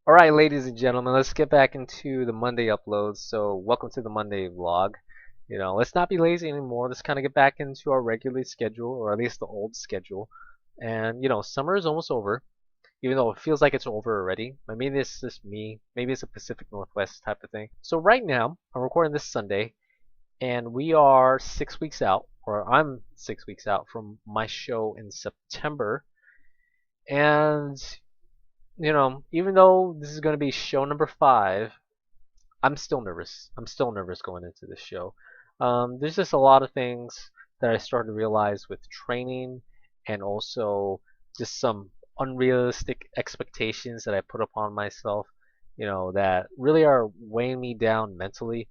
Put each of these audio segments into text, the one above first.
All right, ladies and gentlemen, let's get back into the Monday uploads. So, welcome to the Monday vlog. Let's not be lazy anymore. Let's kind of get back into our regular schedule, or at least the old schedule. And, summer is almost over, even though it feels like it's over already. I mean, it's just me. Maybe it's a Pacific Northwest type of thing. So, right now, I'm recording this Sunday, and we are 6 weeks out, or I'm 6 weeks out from my show in September. And even though this is going to be show number 5, I'm still nervous. I'm still nervous going into this show. There's just a lot of things that I started to realize with training and also just some unrealistic expectations that I put upon myself, that really are weighing me down mentally,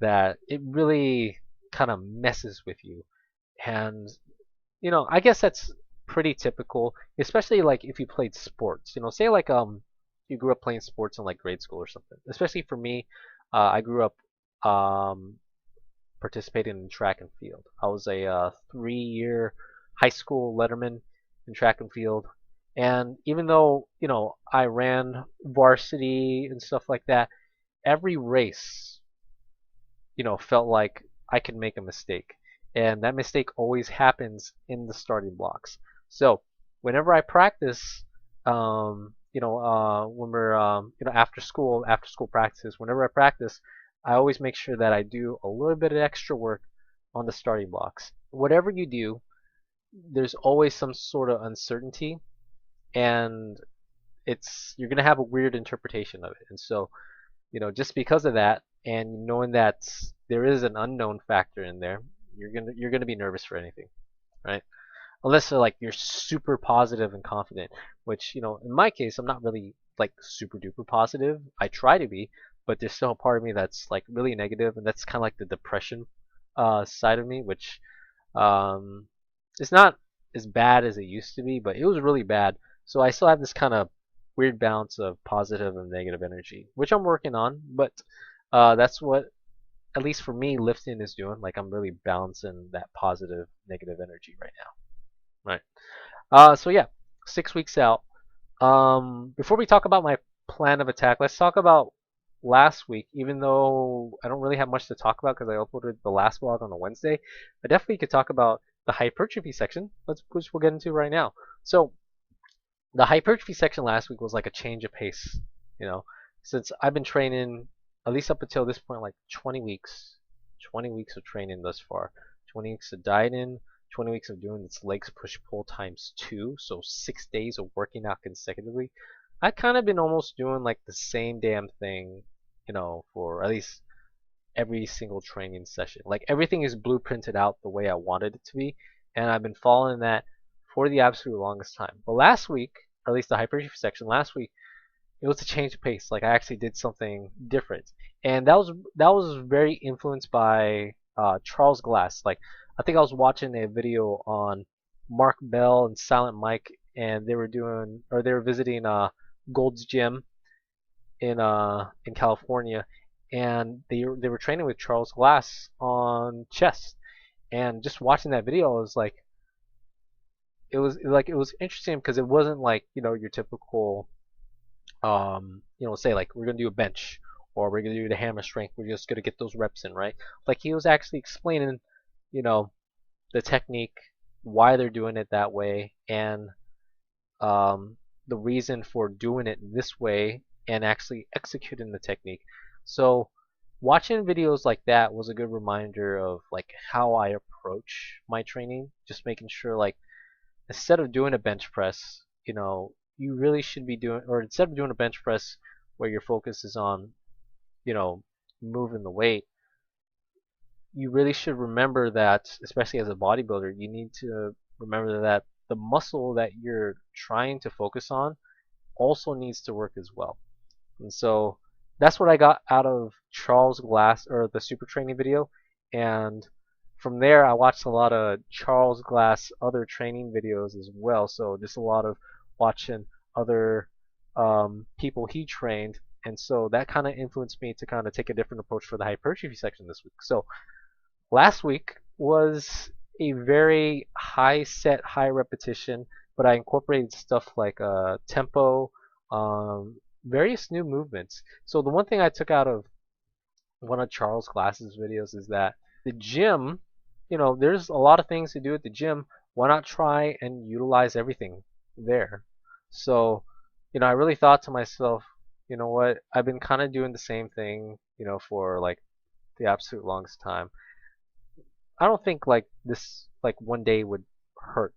that it really kind of messes with you. And I guess that's pretty typical, especially like if you played sports. Say like you grew up playing sports in like grade school or something. Especially for me, I grew up um participating in track and field. I was a 3-year high school letterman in track and field. And even though, I ran varsity and stuff like that, every race felt like I could make a mistake. And that mistake always happens in the starting blocks. So whenever I practice, when we're, after school practices, whenever I practice, I always make sure that I do a little bit of extra work on the starting blocks. Whatever you do, there's always some sort of uncertainty, and you're gonna have a weird interpretation of it. And so just because of that, and knowing that there is an unknown factor in there, you're gonna be nervous for anything, right? Unless you're super positive and confident, which in my case I'm not really like super duper positive. I try to be, but there's still a part of me that's like really negative, and that's kind of like the depression side of me, which um, it's not as bad as it used to be, but it was really bad. So I still have this kind of weird balance of positive and negative energy, which I'm working on. But that's what, at least for me, lifting is doing. Like I'm really balancing that positive, negative energy right now. Right. So yeah, 6 weeks out. Before we talk about my plan of attack, let's talk about last week. Even though I don't really have much to talk about because I uploaded the last vlog on a Wednesday, I definitely could talk about the hypertrophy section, which we'll get into right now. So the hypertrophy section last week was like a change of pace. You know, since I've been training at least up until this point, like 20 weeks, 20 weeks of training thus far, 20 weeks of dieting, 20 weeks of doing this legs push pull times 2, so 6 days of working out consecutively. I've kind of been almost doing like the same damn thing, for at least every single training session. Like everything is blueprinted out the way I wanted it to be, and I've been following that for the absolute longest time. But last week, or at least the hypertrophy section last week, it was a change of pace. Like I actually did something different, and that was very influenced by Charles Glass. Like I think I was watching a video on Mark Bell and Silent Mike, and they were visiting Gold's Gym in California, and they were training with Charles Glass on chest. And just watching that video, I was like, it was interesting because it wasn't like your typical say like we're gonna do a bench or we're gonna do the hammer strength. We're just gonna get those reps in, right? Like he was actually explaining, you know, the technique, why they're doing it that way, and um, the reason for doing it this way, and actually executing the technique. So watching videos like that was a good reminder of like how I approach my training. Just making sure like instead of doing a bench press, you really should be doing, or instead of doing a bench press where your focus is on, you know, moving the weight, you really should remember that, especially as a bodybuilder, you need to remember that the muscle that you're trying to focus on also needs to work as well. And so that's what I got out of Charles Glass or the super training video. And from there, I watched a lot of Charles Glass other training videos as well. So just a lot of watching other people he trained. And so that kind of influenced me to kind of take a different approach for the hypertrophy section this week. So last week was a very high set, high repetition, but I incorporated stuff like tempo, various new movements. So the one thing I took out of one of Charles Glass's videos is that the gym, there's a lot of things to do at the gym. Why not try and utilize everything there? So, I really thought to myself, you know what? I've been kind of doing the same thing, for like the absolute longest time. I don't think like this like one day would hurt,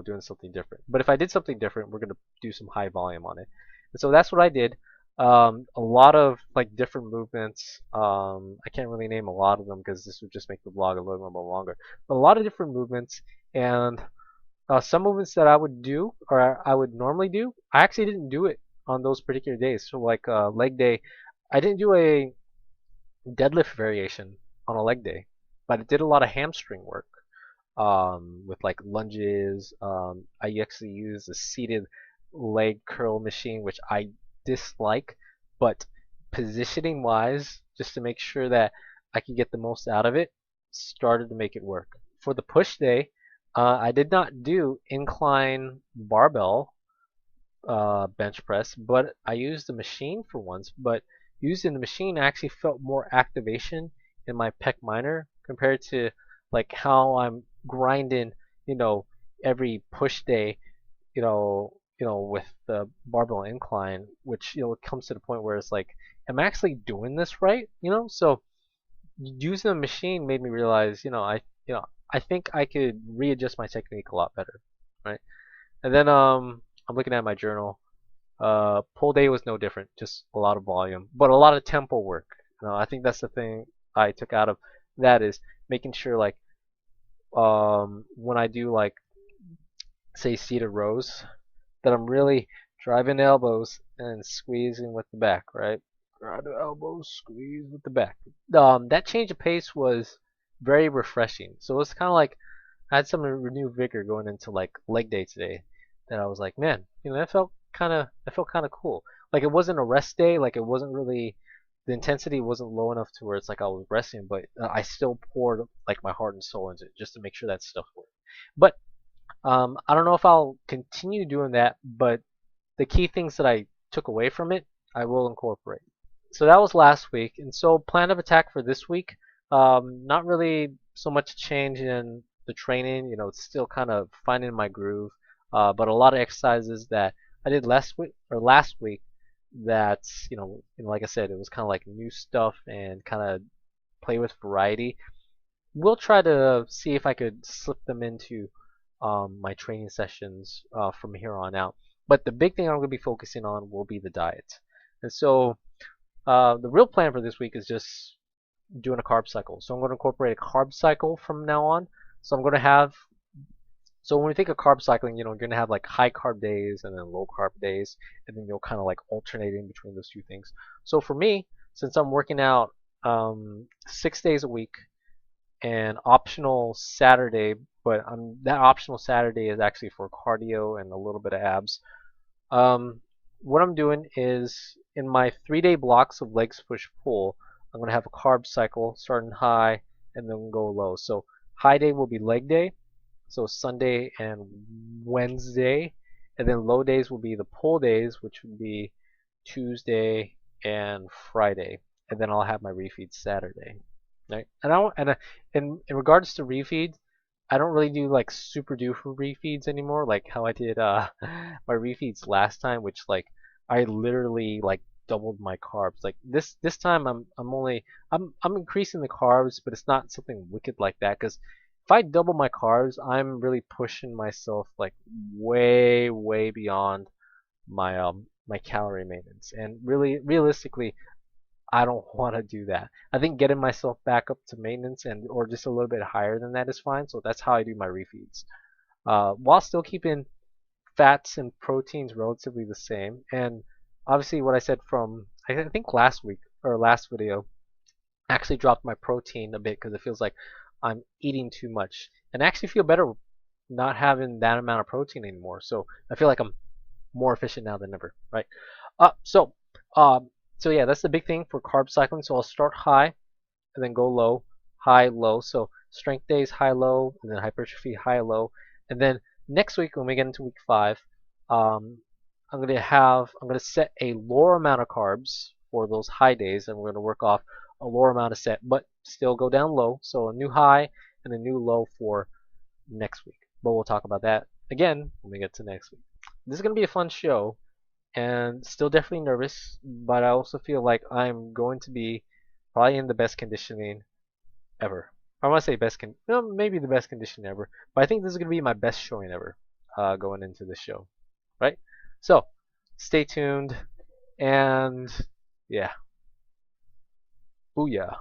doing something different. But if I did something different, we're gonna do some high volume on it. And so that's what I did. A lot of like different movements. I can't really name a lot of them because this would just make the vlog a little bit longer. But a lot of different movements and some movements that I would do or I would normally do, I actually didn't do it on those particular days. So like leg day, I didn't do a deadlift variation on a leg day, but I did a lot of hamstring work with like lunges. I actually use a seated leg curl machine, which I dislike, but positioning wise, just to make sure that I can get the most out of it, started to make it work. For the push day, I did not do incline barbell bench press, but I used the machine for once. But using the machine, I actually felt more activation in my pec minor compared to like how I'm grinding, you know, every push day, with the barbell incline, which it comes to the point where it's like, am I actually doing this right? So using the machine made me realize, I think I could readjust my technique a lot better, right? And then I'm looking at my journal. Pull day was no different, just a lot of volume, but a lot of tempo work. I think that's the thing I took out of that is making sure like when I do like say seated rows that I'm really driving the elbows and squeezing with the back, right? Drive the elbows, squeeze with the back. That change of pace was very refreshing. So it's kind of like I had some renewed vigor going into like leg day today. That I was like, man, that felt kind of cool. Like it wasn't a rest day. Like it wasn't really the intensity wasn't low enough to where it's like I was resting, but I still poured like my heart and soul into it just to make sure that stuff worked. But I don't know if I'll continue doing that, but the key things that I took away from it, I will incorporate. So that was last week, and so plan of attack for this week. Not really so much change in the training. It's still kind of finding my groove, but a lot of exercises that I did last week. That's like I said, it was kind of like new stuff and kind of play with variety. We'll try to see if I could slip them into my training sessions from here on out. But the big thing I'm going to be focusing on will be the diet. And so the real plan for this week is just doing a carb cycle. So I'm going to incorporate a carb cycle from now on. So I'm going to have so when we think of carb cycling, you're going to have like high carb days and then low carb days, and then you'll kind of like alternate in between those two things. So for me, since I'm working out 6 days a week and optional Saturday, but that optional Saturday is actually for cardio and a little bit of abs. What I'm doing is in my 3-day blocks of legs push pull, I'm going to have a carb cycle starting high and then go low. So high day will be leg day, so Sunday and Wednesday, and then low days will be the pull days, which would be Tuesday and Friday, and then I'll have my refeed Saturday. Right? And I don't, and in regards to refeed, I don't really do like super duper refeeds anymore, like how I did my refeeds last time, which like I literally like doubled my carbs. Like this time I'm increasing the carbs, but it's not something wicked like that because if I double my carbs, I'm really pushing myself like way beyond my calorie maintenance. And really realistically, I don't want to do that. I think getting myself back up to maintenance and or just a little bit higher than that is fine. So that's how I do my refeeds, while still keeping fats and proteins relatively the same. And obviously, what I said from I think last week or last video actually dropped my protein a bit because it feels like I'm eating too much, and I actually feel better not having that amount of protein anymore. So I feel like I'm more efficient now than ever, right? Uh, so, um, so yeah, that's the big thing for carb cycling. So I'll start high and then go low, high, low. So strength days, high, low, and then hypertrophy, high, low. And then next week when we get into week 5, um, I'm gonna set a lower amount of carbs for those high days, and we're gonna work off a lower amount of set, but still go down low. So a new high and a new low for next week. But we'll talk about that again when we get to next week. This is gonna be a fun show, and still definitely nervous, but I also feel like I'm going to be probably in the best conditioning ever. I want to say best no, maybe the best condition ever, but I think this is going to be my best showing ever going into this show, right? So stay tuned, and yeah, booyah.